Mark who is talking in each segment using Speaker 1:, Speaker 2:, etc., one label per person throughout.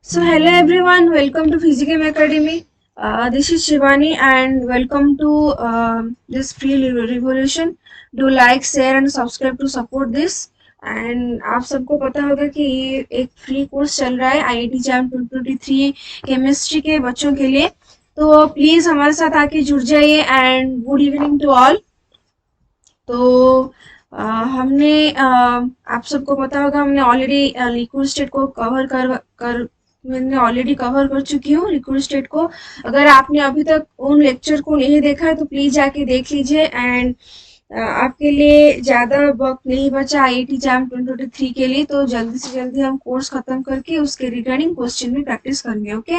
Speaker 1: So hello everyone, welcome to Physicam Academy. This is Shivani and welcome to this free revolution. Do like, share and subscribe to support this. And आप सबको पता होगा कि ये एक free course चल रहा है IIT जैम 2023 केमिस्ट्री के बच्चों के लिए. तो प्लीज हमारे साथ आके जुड़ जाइए and good evening to all. तो हमने आप सबको पता होगा हमने ऑलरेडी लिक्विड स्टेट को मैंने ऑलरेडी कवर कर चुकी हूँ लिक्विड स्टेट को. अगर आपने अभी तक उन लेक्चर को नहीं देखा है तो प्लीज जाके देख लीजिए. एंड आपके लिए ज़्यादा वक्त नहीं बचा IIT जैम 2023 के लिए, तो जल्दी से जल्दी हम कोर्स खत्म करके उसके रिगार्डिंग क्वेश्चन में प्रैक्टिस करेंगे. ओके,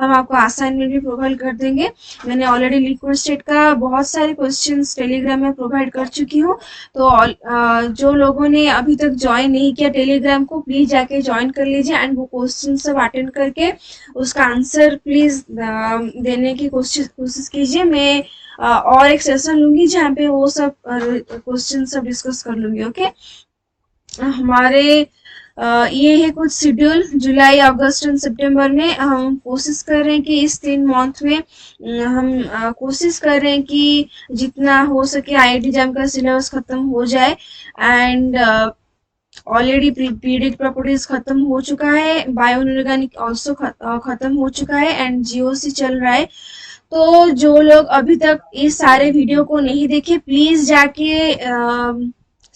Speaker 1: हम आपको असाइनमेंट भी प्रोवाइड कर देंगे. मैंने ऑलरेडी लिक्विड स्टेट का बहुत सारे क्वेश्चंस टेलीग्राम में प्रोवाइड कर चुकी हूँ. तो जो लोगों ने अभी तक ज्वाइन नहीं किया टेलीग्राम को, प्लीज जाके ज्वाइन कर लीजिए एंड वो क्वेश्चन सब अटेंड करके उसका आंसर प्लीज देने की कोशिश कीजिए. मैं और एक सेशन लूंगी जहाँ पे वो सब क्वेश्चन सब डिस्कस कर लूंगी. ओके, हमारे ये है कुछ शेड्यूल जुलाई अगस्त एंड सितंबर में. हम कोशिश कर रहे हैं कि इस 3 मंथ में हम कोशिश कर रहे हैं कि जितना हो सके IIT जैम का सिलेबस खत्म हो जाए. एंड ऑलरेडी पीरियडिक प्रॉपर्टीज खत्म हो चुका है, बायो इनऑर्गेनिक ऑल्सो खत्म हो चुका है एंड GOC चल रहा है. तो जो लोग अभी तक इस सारे वीडियो को नहीं देखे प्लीज जाके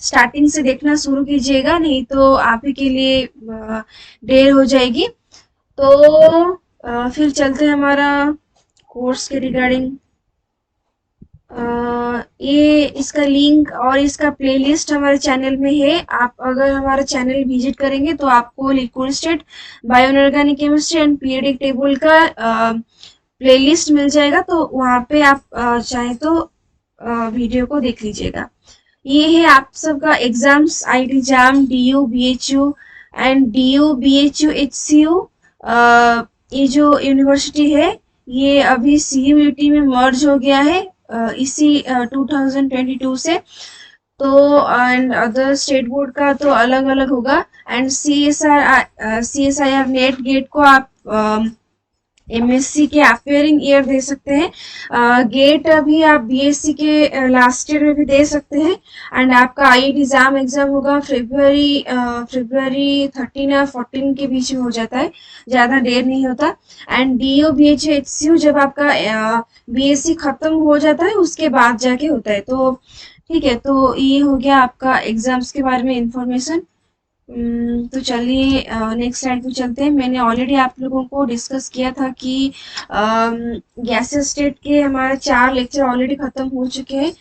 Speaker 1: स्टार्टिंग से देखना शुरू कीजिएगा, नहीं तो आप ही के लिए देर हो जाएगी. तो फिर चलते हैं हमारा कोर्स के रिगार्डिंग. ये इसका लिंक और इसका प्लेलिस्ट हमारे चैनल में है. आप अगर हमारा चैनल विजिट करेंगे तो आपको liquid state, bio inorganic chemistry and periodic table का प्लेलिस्ट मिल जाएगा. तो वहाँ पे आप चाहे तो वीडियो को देख लीजिएगा. ये है आप सबका exams IIT jam DU BHU and DU BHU HCU. ये जो यूनिवर्सिटी है ये अभी CUET में मर्ज हो गया है इसी 2022 से. तो एंड अदर स्टेट बोर्ड का तो अलग अलग होगा. एंड CSIR नेट गेट को आप MSc के अपियरिंग ईयर दे सकते हैं. गेट अभी आप BSc के लास्ट ईयर में भी दे सकते हैं. एंड आपका IIT जैम एग्जाम होगा फरवरी 13 या 14 के बीच में हो जाता है, ज़्यादा देर नहीं होता. एंड DU BHU HCU जब आपका BSc खत्म हो जाता है उसके बाद जाके होता है. तो ठीक है, तो ये हो गया आपका एग्जाम्स के बारे में इंफॉर्मेशन. तो चलिए नेक्स्ट स्लाइड पे चलते हैं. मैंने ऑलरेडी आप लोगों को डिस्कस किया था कि गैसेस स्टेट के हमारे 4 लेक्चर ऑलरेडी खत्म हो चुके हैं.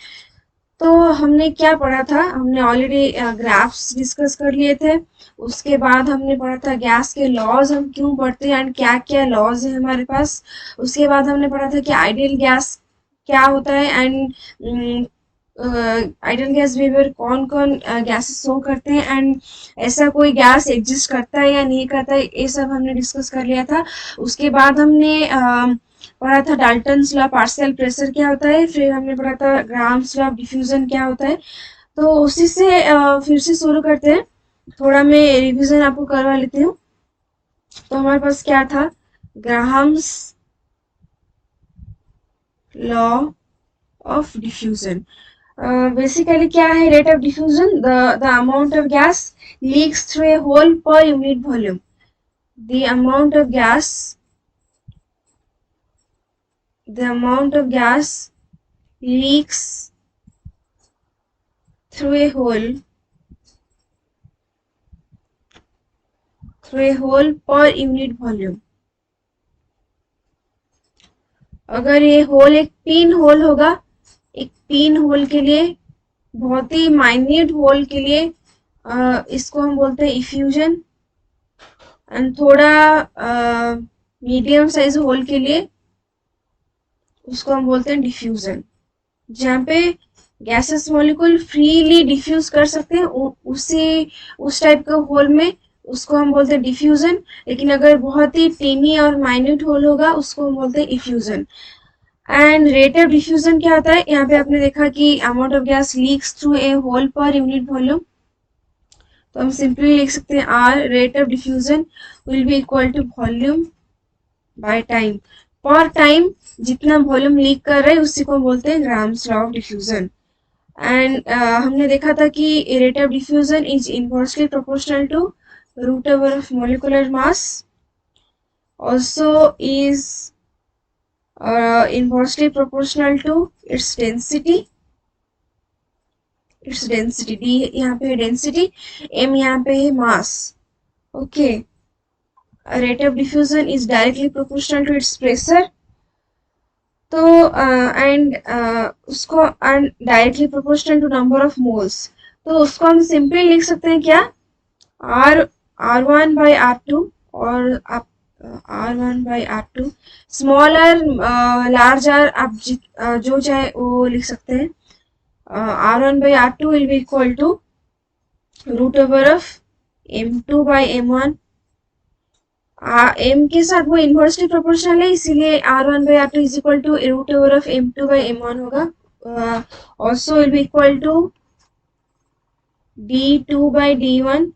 Speaker 1: तो हमने क्या पढ़ा था, हमने ऑलरेडी ग्राफ्स डिस्कस कर लिए थे. उसके बाद हमने पढ़ा था गैस के लॉज हम क्यों पढ़ते हैं एंड क्या क्या लॉज है हमारे पास. उसके बाद हमने पढ़ा था कि आइडियल गैस क्या होता है एंड आइडियल गैस बिहेवियर कौन कौन गैसेस शो करते हैं एंड ऐसा कोई गैस एग्जिस्ट करता है या नहीं करता है, ये सब हमने डिस्कस कर लिया था. उसके बाद हमने पढ़ा था डाल्टन्स लॉ पार्शियल प्रेशर क्या होता है. फिर हमने पढ़ा था ग्राम्स लॉ ऑफ डिफ्यूजन क्या होता है. तो उसी से फिर से शुरू करते हैं. थोड़ा मैं रिवीजन आपको करवा लेती हूँ. तो हमारे पास क्या था, Graham's law of diffusion. Basically क्या है rate of diffusion, the amount of gas leaks through a hole per unit volume. the amount of gas leaks through a hole per unit volume. अगर ये होल एक pin hole होगा, एक pin hole के लिए, बहुत ही माइन्यूट होल के लिए इसको हम बोलते हैं इफ्यूजन. एंड थोड़ा मीडियम साइज होल के लिए उसको हम बोलते हैं डिफ्यूजन. जहाँ पे गैसेस मॉलिक्यूल फ्रीली डिफ्यूज कर सकते हैं उस टाइप का होल में उसको हम बोलते हैं डिफ्यूजन. लेकिन अगर बहुत ही टीनी और माइन्यूट होल होगा उसको हम बोलते हैं effusion. And rate of diffusion क्या होता है, यहाँ पे आपने देखा कि amount of gas leaks through a hole per unit volume. तो हम सिंपली लिख सकते हैं R rate of diffusion will be equal to volume by time. Per time जितना वॉल्यूम लीक कर रहे हैं उसी को बोलते हैं Graham's law of diffusion. And हमने देखा था कि rate of diffusion is inversely proportional to root over of molecular mass, also is inversely proportional to its density। d यहाँ पे है डेंसिटी, m यहाँ पे है mass. Okay, rate of diffusion is directly proportional to its pressure. तो and उसको and directly proportional to number of moles. तो उसको हम सिंपली लिख सकते हैं क्या, r1 by r2, और आप r1 by r2 smaller larger आप जो चाहे वो लिख सकते हैं। r1 by r2 will be equal to root over of m2 by m1। m के साथ वो इनवर्सली प्रोपोर्शनल है, इसीलिए r1 by r2 is equal to root over of m2 by m1 होगा। also will be equal to d2 by d1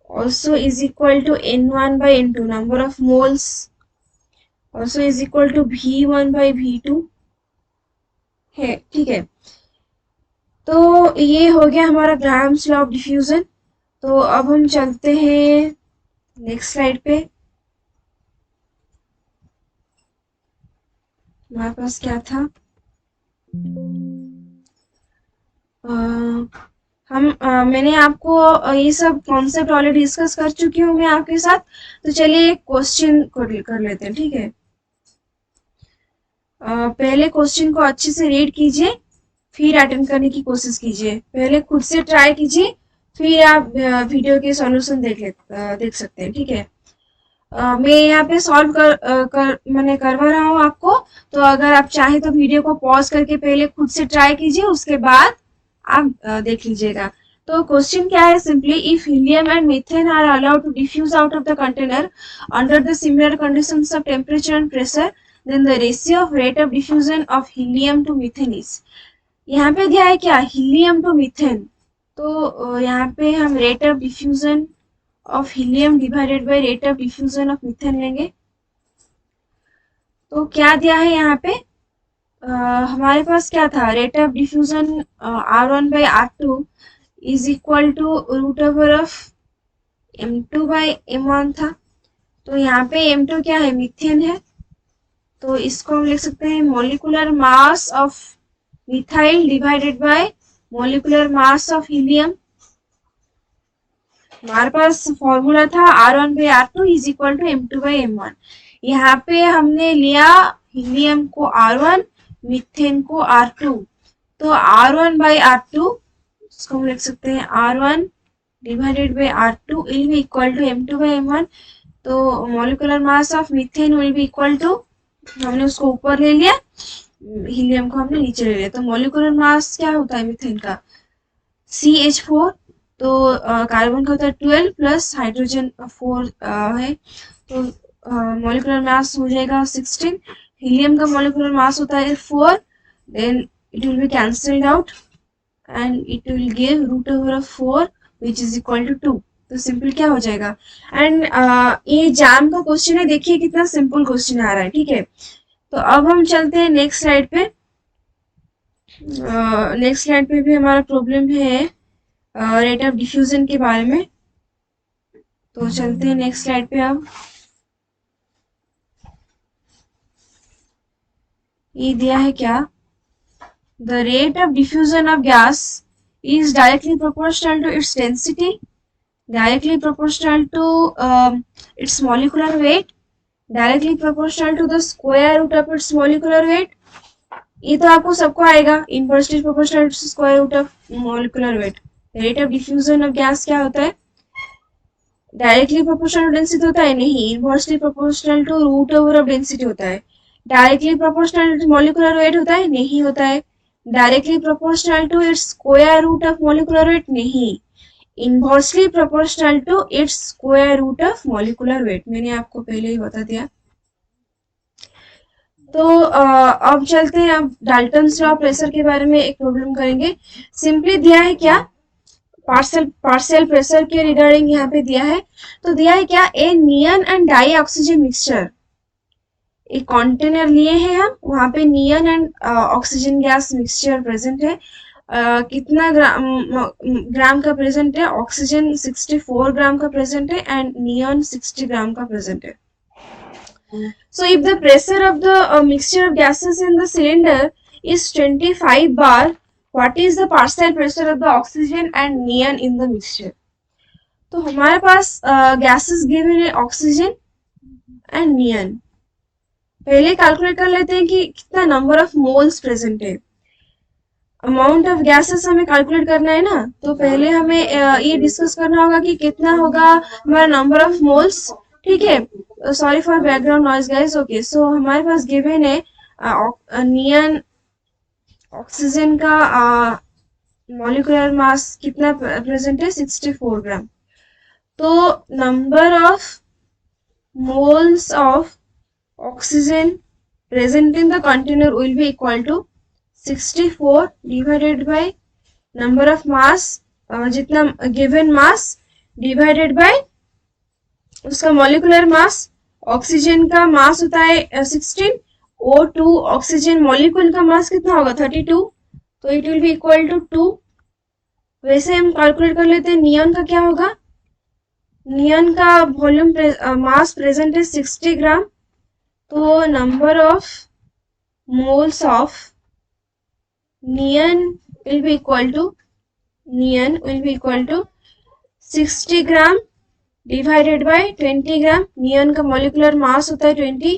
Speaker 1: also is equal to n1 by n2, number of moles also is equal to v1 by v2 है। ठीक है, तो ये हो गया हमारा grams law of diffusion. तो अब हम चलते हैं नेक्स्ट स्लाइड पे। हमारे पास क्या था, मैंने आपको ये सब कॉन्सेप्ट ऑलरेडी डिस्कस कर चुकी हूँ मैं आपके साथ। तो चलिए एक क्वेश्चन कर लेते हैं। ठीक है, पहले क्वेश्चन को अच्छे से रीड कीजिए, फिर अटेंड करने की कोशिश कीजिए। पहले खुद से ट्राई कीजिए, फिर आप वीडियो के सॉल्यूशन देख सकते हैं। ठीक है, मैं यहाँ पे सॉल्व मैंने करवा रहा हूँ आपको। तो अगर आप चाहे तो वीडियो को पॉज करके पहले खुद से ट्राई कीजिए, उसके बाद आप देख लीजिएगा। तो क्वेश्चन क्या है, simply if helium and methane are allowed to diffuse out of the container under the similar conditions of temperature and pressure, then the ratio of rate of diffusion of helium to methane is. यहाँ पे दिया है क्या, helium to methane. तो यहाँ पे हम rate of diffusion of helium divided by rate of diffusion of methane लेंगे। तो क्या दिया है यहाँ पे, हमारे पास क्या था, rate of diffusion r1 by r2 is equal to root over of m2 by m1 था। तो यहाँ पे m2 क्या है, मीथेन है। तो इसको हम लिख सकते हैं molecular mass of methyl divided by molecular mass of helium. हमारे पास फॉर्मूला था r1 by r2 is equal to m2 by m1। यहाँ पे हमने लिया हीलियम को r1, मीथेन को r2। तो r1 by r2 इसको हम लिख सकते हैं r1 divided by r2 will be equal to m2 by m1। तो molecular mass of methane will be equal to, हमने उसको ऊपर ले लिया, हीलियम को हमने नीचे ले लिया। तो मोलिकुलर मास क्या होता है मीथेन का, CH4। तो कार्बन का होता है 12 प्लस हाइड्रोजन 4 है। तो मोलिकुलर मास हो जाएगा 16। हीलियम का मोलिकुलर मास होता है 4, then it will be cancelled out and it will give root over of 4 which is equal to 2। तो सिंपल क्या हो जाएगा। एंड ये जैम का क्वेश्चन है, देखिए कितना सिंपल क्वेश्चन आ रहा है। ठीक है, तो अब हम चलते हैं नेक्स्ट स्लाइड पे। नेक्स्ट स्लाइड पे भी हमारा प्रॉब्लम है रेट ऑफ डिफ्यूजन के बारे में। तो चलते हैं नेक्स्ट स्लाइड पे। अब ये दिया है क्या, the rate of diffusion of gas is directly proportional to its density, directly proportional to its molecular weight, directly proportional to the square root of its molecular weight। ये तो आपको सबको आएगा, inversely proportional to square root of molecular weight। rate of diffusion of gas क्या होता है, directly proportional density होता है, नहीं, inversely proportional to root over of density होता है। Directly proportional to molecular weight होता है, नहीं होता है। Directly proportional to its square root of molecular weight, नहीं। Inversely proportional to its square root of molecular weight, मैंने आपको पहले ही बता दिया। तो अब चलते हैं, अब डाल्टन्स लॉ ऑफ प्रेशर के बारे में एक प्रॉब्लम करेंगे। सिंपली दिया है क्या, पार्शियल प्रेशर के रिगार्डिंग यहाँ पे दिया है। तो दिया है क्या, a neon and dioxygen mixture, एक कंटेनर लिए हैं हम, वहां पे neon and oxygen gas mixture present है। कितना ग्राम का प्रेजेंट है, ऑक्सीजन 64 ग्राम का प्रेजेंट है एंड नियन 60 ग्राम का प्रेजेंट है। So if the pressure of the mixture of gases in the cylinder is 25 bar, what is the partial pressure of the oxygen and neon in the mixture? तो हमारे पास gases given है oxygen and neon। पहले calculate कर लेते हैं कि कितना number of moles present है। अमाउंट ऑफ गैसेस हमें कैलकुलेट करना है ना, तो पहले हमें ये डिस्कस करना होगा कि कितना होगा हमारा नंबर ऑफ मोल्स। ठीक है, sorry for background noise guys. Okay, so हमारे पास गिवन है नियन ऑक्सीजन का मॉलिक्यूलर मास कितना प्रेजेंट है, 64 ग्राम। तो number of moles of oxygen present in the container will be equal to 64 divided by number of mass, जितना given mass divided by उसका molecular mass. Oxygen का mass होता है 16, O2 oxygen molecule का मास कितना होगा 32, तो it will be equal to 2। वैसे हम कैलकुलेट कर लेते हैं नियन का क्या होगा। नियन का वॉल्यूम मास प्रेजेंट है 60 ग्राम, तो number of moles of neon will be equal to 60 gram divided by 20 ग्राम। नियन का मॉलिक्यूलर मास होता है 20,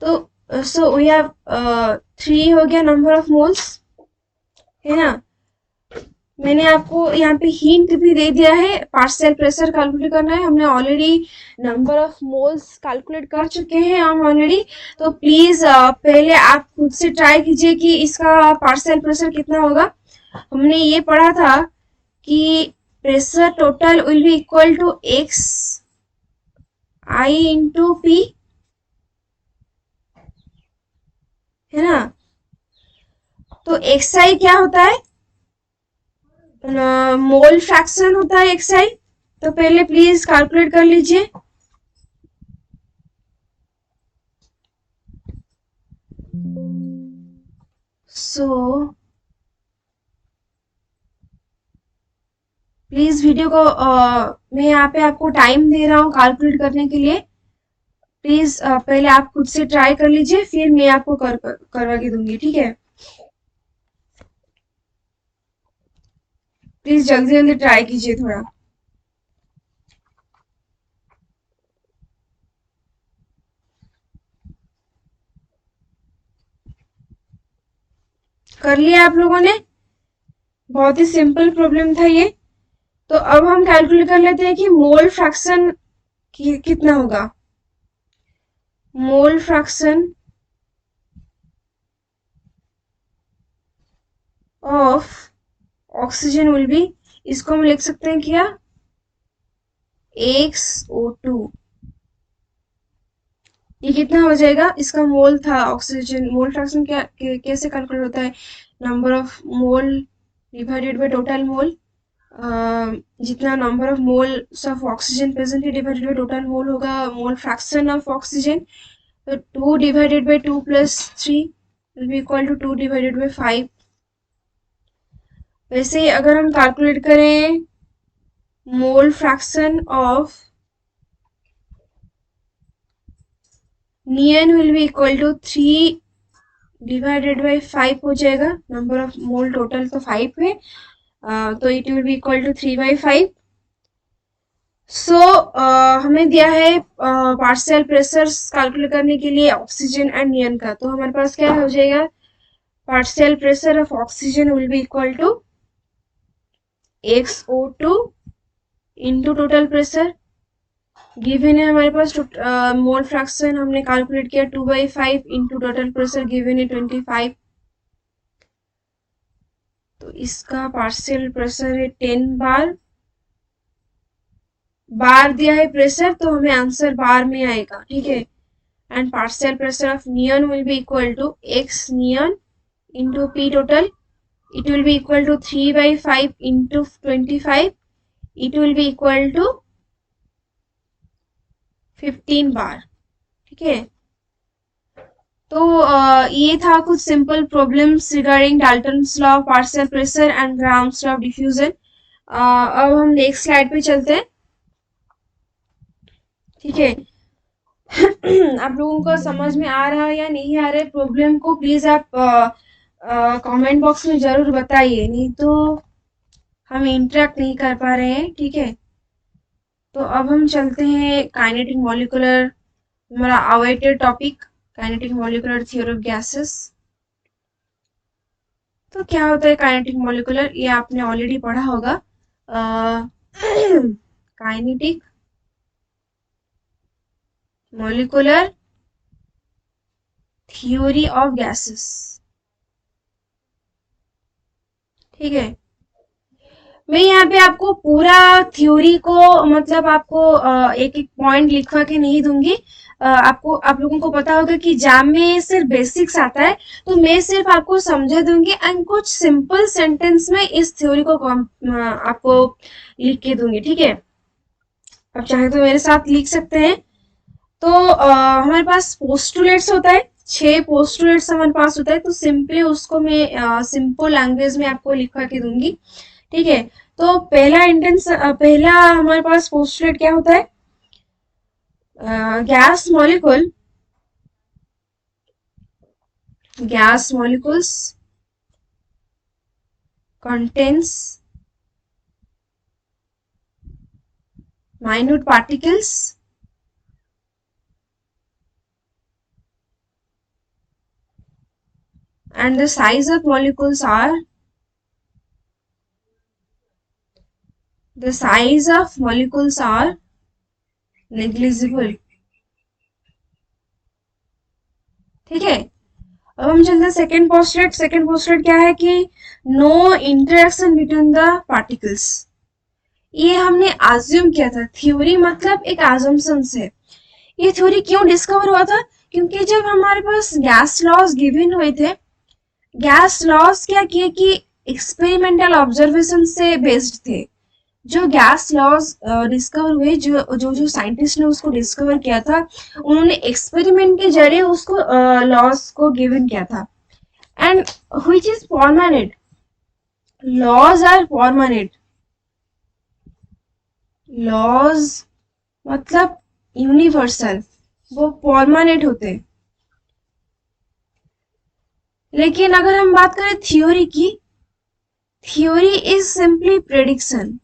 Speaker 1: तो सो वी हैव 3 हो गया नंबर ऑफ मोल्स, है ना। मैंने आपको यहाँ पे हिंट भी दे दिया है, पार्शियल प्रेशर कैलकुलेट करना है। हमने already number of moles calculate कर चुके हैं हम ऑलरेडी। तो प्लीज पहले आप खुद से ट्राई कीजिए कि इसका पार्शियल प्रेशर कितना होगा। हमने ये पढ़ा था कि pressure total will be equal to X I into P, है ना। तो एक्स आई क्या होता है, मोल फ्रैक्शन होता है एक्स आई। तो पहले प्लीज कैलकुलेट कर लीजिए। सो प्लीज वीडियो को मैं यहाँ पे आपको टाइम दे रहा हूँ कैलकुलेट करने के लिए। प्लीज पहले आप खुद से ट्राई कर लीजिए, फिर मैं आपको करवा के दूंगी, ठीक है। प्लीज जल्दी जल्दी ट्राई कीजिए, थोड़ा। कर लिया आप लोगों ने, बहुत ही सिंपल प्रॉब्लम था ये। तो अब हम कैलकुलेट कर लेते हैं कि मोल फ्रैक्शन कितना होगा। Mole fraction of oxygen will B, इसको हम लिख सकते हैं क्या, XO2। ये कितना हो जाएगा, इसका मोल था ऑक्सीजन। मोल फ्रैक्शन क्या कैसे कैलकुलेट होता है, number of mole divided by total mole. जितना number of moles of oxygen present है डिवाइडेड बाय टोटल मोल होगा मोल फ्रैक्शन ऑफ ऑक्सीजन। तो 2 divided by 2 plus 3 will be equal to 2 divided by 5। वैसे ही अगर हम कैलकुलेट करें mole fraction of neon will be equal to 3 divided by 5 हो जाएगा। नंबर ऑफ मोल टोटल तो 5 है, तो it will be equal to 3/5। So हमें दिया है पार्शियल प्रेशर कैलकुलेट करने के लिए ऑक्सीजन एंड नियन का। तो हमारे पास क्या हो जाएगा, partial pressure of oxygen will be equal to XO2 into total pressure. Given है हमारे पास मोल फ्रैक्शन हमने कैलकुलेट किया 2/5 इंटू टोटल प्रेशर गिवन है 25। तो इसका पार्शियल प्रेशर है 10 बार। बार दिया है प्रेशर, तो हमें आंसर बार में आएगा, ठीक है। And partial pressure of neon will be equal to X neon into P total. it will be equal to 3/5 into 25. It will be equal to 15 बार. ठीक है, तो ये था कुछ simple problems regarding Dalton's law of partial pressure and grams law of diffusion. अब हम next slide पे चलते हैं. ठीक है, आप लोगों को समझ में आ रहा है या नहीं आ रहा है प्रॉब्लम को, प्लीज आप कमेंट बॉक्स में जरूर बताइए, नहीं तो हम इंटरेक्ट नहीं कर पा रहे हैं. ठीक है, तो अब हम चलते हैं काइनेटिक मॉलिक्यूलर, हमारा awaited topic kinetic molecular theory of gases. तो क्या होता है काइनेटिक मॉलिक्यूलर, ये आपने ऑलरेडी पढ़ा होगा. Kinetic molecular theory of gases. ठीक है, मैं यहाँ पे आपको पूरा थ्योरी को मतलब आपको एक एक पॉइंट लिखवा के नहीं दूंगी. आपको आप लोगों को पता होगा कि जाम में सिर्फ बेसिक्स आता है, तो मैं सिर्फ आपको समझा दूंगी एंड कुछ सिंपल सेंटेंस में इस थ्योरी को आपको लिख के दूंगी. ठीक है, आप चाहे तो मेरे साथ लिख सकते हैं. तो हमारे पास पोस्टुलेट्स होता है, 6 पोस्टुलेट्स हमारे पास होता है, तो सिंपली उसको मैं सिंपल लैंग्वेज में आपको लिखवा के दूंगी. ठीक है, तो पहला हमारे पास पोस्टुलेट क्या होता है, gas molecules contains minute particles and the size of molecules are negligible. ठीक है, अब हम चलते हैं सेकेंड पोस्टुलेट क्या है कि no interaction between the particles. ये हमने अज्यूम किया था, थ्योरी मतलब एक अजम्पशन है. ये थ्योरी क्यों डिस्कवर हुआ था, क्योंकि जब हमारे पास गैस लॉज गिवन हुए थे, गैस लॉज क्या किए कि एक्सपेरिमेंटल ऑब्जर्वेशन से बेस्ड थे. जो गैस लॉज डिस्कवर हुए, जो साइंटिस्ट ने उसको डिस्कवर किया था, उन्होंने एक्सपेरिमेंट के जरिए उसको लॉज को गिवन किया था. And which is permanent, laws are permanent. Laws मतलब यूनिवर्सल, वो परमानेंट होते. लेकिन अगर हम बात करें थ्योरी की, theory is simply prediction.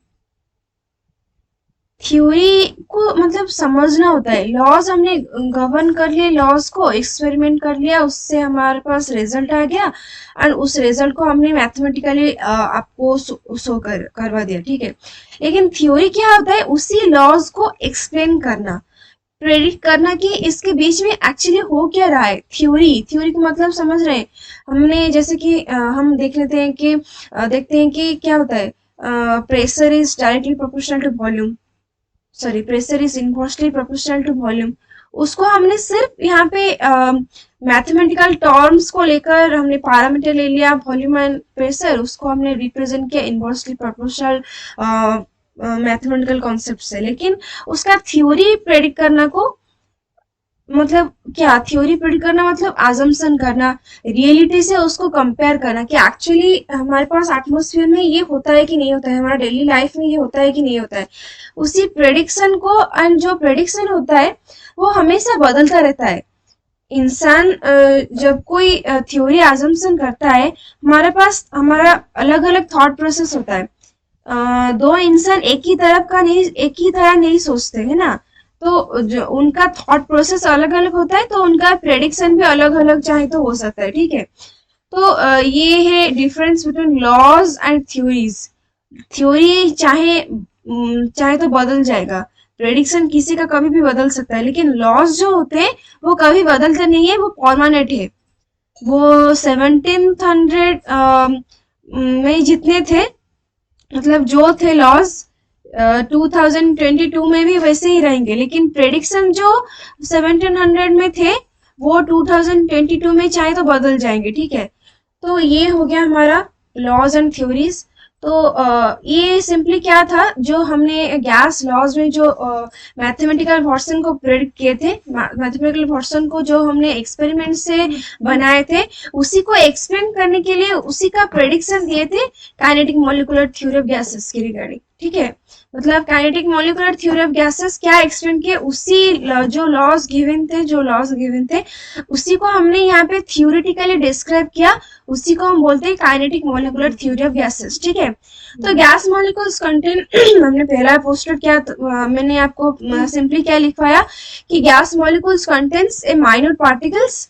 Speaker 1: Theory को मतलब समझना होता है. लॉज हमने गवर्न कर लिए, लॉज को एक्सपेरिमेंट कर लिया, उससे हमारे पास रिजल्ट आ गया और उस रिजल्ट को हमने मैथमेटिकली आपको शो करवा दिया. ठीक है, लेकिन थ्योरी क्या होता है, उसी लॉज को एक्सप्लेन करना, प्रेडिक्ट करना कि इसके बीच में एक्चुअली हो क्या रहा है. थ्योरी का मतलब समझ रहे हैं हमने, जैसे कि हम देखते हैं कि क्या होता है, pressure is directly proportional to volume, pressure is inversely proportional to volume. उसको हमने सिर्फ यहाँ पे मैथमेटिकल टर्म्स को लेकर हमने पैरामीटर ले लिया, वॉल्यूम एंड प्रेशर, उसको हमने रिप्रेजेंट किया इनवर्सली प्रोपोर्शनल मैथमेटिकल कॉन्सेप्ट से. लेकिन उसका थ्योरी प्रेडिक्ट करना को मतलब क्या, थ्योरी प्रेडिक्ट करना मतलब अजम्पशन करना, रियलिटी से उसको कंपेयर करना कि एक्चुअली हमारे पास एटमॉस्फेयर में ये होता है कि नहीं होता है, हमारा डेली लाइफ में ये होता है कि नहीं होता है. उसी प्रेडिक्शन को, एंड जो प्रेडिक्शन होता है वो हमेशा बदलता रहता है. इंसान जब कोई थ्योरी अजम्पशन करता है, हमारे पास हमारा अलग अलग थॉट प्रोसेस होता है. दो इंसान एक ही तरह नहीं सोचते है ना, तो जो उनका थॉट प्रोसेस अलग अलग होता है, तो उनका प्रेडिक्शन भी अलग अलग चाहे तो हो सकता है. ठीक है, तो ये है difference between laws and theories. Theory चाहे तो बदल जाएगा, प्रेडिक्शन किसी का कभी भी बदल सकता है, लेकिन लॉज जो होते हैं वो कभी बदलते नहीं है, वो परमानेंट है. वो 1700 में जितने थे, मतलब जो थे लॉज 2022 में भी वैसे ही रहेंगे, लेकिन प्रेडिक्शन जो 1700 में थे वो 2022 में चाहे तो बदल जाएंगे. ठीक है, तो ये हो गया हमारा लॉज एंड थ्योरीज। तो ये सिंपली क्या था, जो हमने गैस लॉज में जो मैथमेटिकल वर्सन को प्रेडिक्ट किए थे, मैथमेटिकल वर्सन को जो हमने एक्सपेरिमेंट से बनाए थे, उसी को एक्सप्लेन करने के लिए उसी का प्रेडिक्शन दिए थे kinetic molecular theory of gases के रिगार्डिंग। ठीक है, मतलब kinetic molecular theory of gases क्या एक्सप्लेन किए, उसी जो लॉज गिवन थे उसी को हमने यहाँ पे थ्योरेटिकली डिस्क्राइब किया, उसी को हम बोलते हैं kinetic molecular theory of gases. ठीक है, तो गैस मॉलिक्यूल्स कंटेन हमने पहला पोस्टर किया, मैंने आपको सिंपली क्या लिखवाया कि gas molecules contains a minute particles,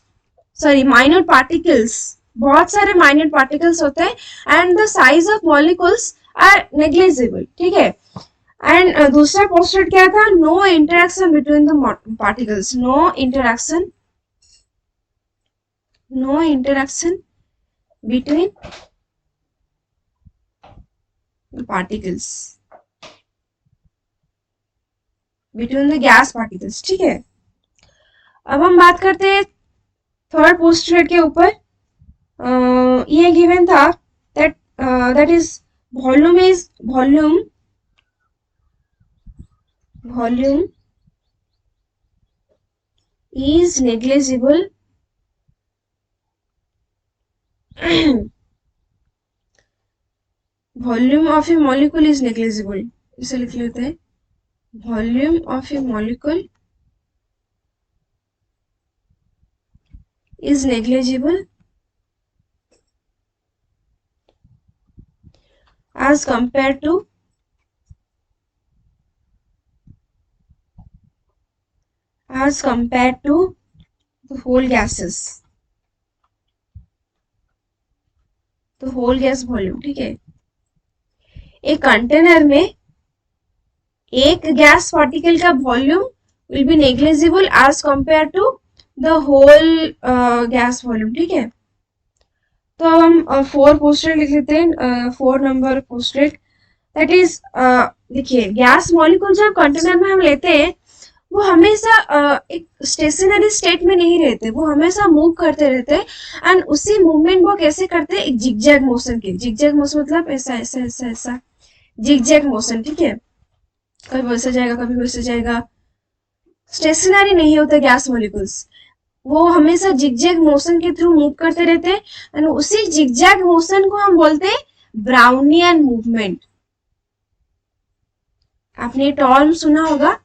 Speaker 1: बहुत सारे माइन्यूट पार्टिकल्स होते हैं and the size of molecules are negligible. ठीक है, एंड दूसरा पोस्टर क्या था, no interaction between the particles, no interaction between particles, between the gas particles। ठीक है, अब हम बात करते हैं थर्ड पोस्टुलेट के ऊपर। ये गिवन था that is volume is negligible volume of a molecule is negligible, इसे लिख लेते हैं, volume of a molecule is negligible as compared to the whole gases, तो होल गैस वॉल्यूम। ठीक है, एक कंटेनर में एक गैस पार्टिकल का volume will be negligible as compare to the whole gas volume. ठीक है, तो अब हम 4 पोस्टरेट लिख लेते हैं। 4 नंबर पोस्टरेट, दैट इज देखिए, गैस मॉलिक्यूल जब कंटेनर में हम लेते हैं वो हमेशा एक स्टेशनरी स्टेट में नहीं रहते, वो हमेशा मूव करते रहते हैं एंड उसी मूवमेंट वो कैसे करते हैं, एक जिगजैग मोशन के, जिगजैग मोशन मतलब ऐसा ऐसा ऐसा ऐसा जिगजैग मोशन। ठीक है, कभी वैसे जाएगा कभी वैसे जाएगा, स्टेशनरी नहीं होता गैस मॉलिक्यूल्स, वो हमेशा जिगजैग मोशन के थ्रू मूव करते रहते हैं एंड उसी जिगजैग मोशन को हम बोलते हैं ब्राउनियन मूवमेंट। आपने टर्म सुना होगा,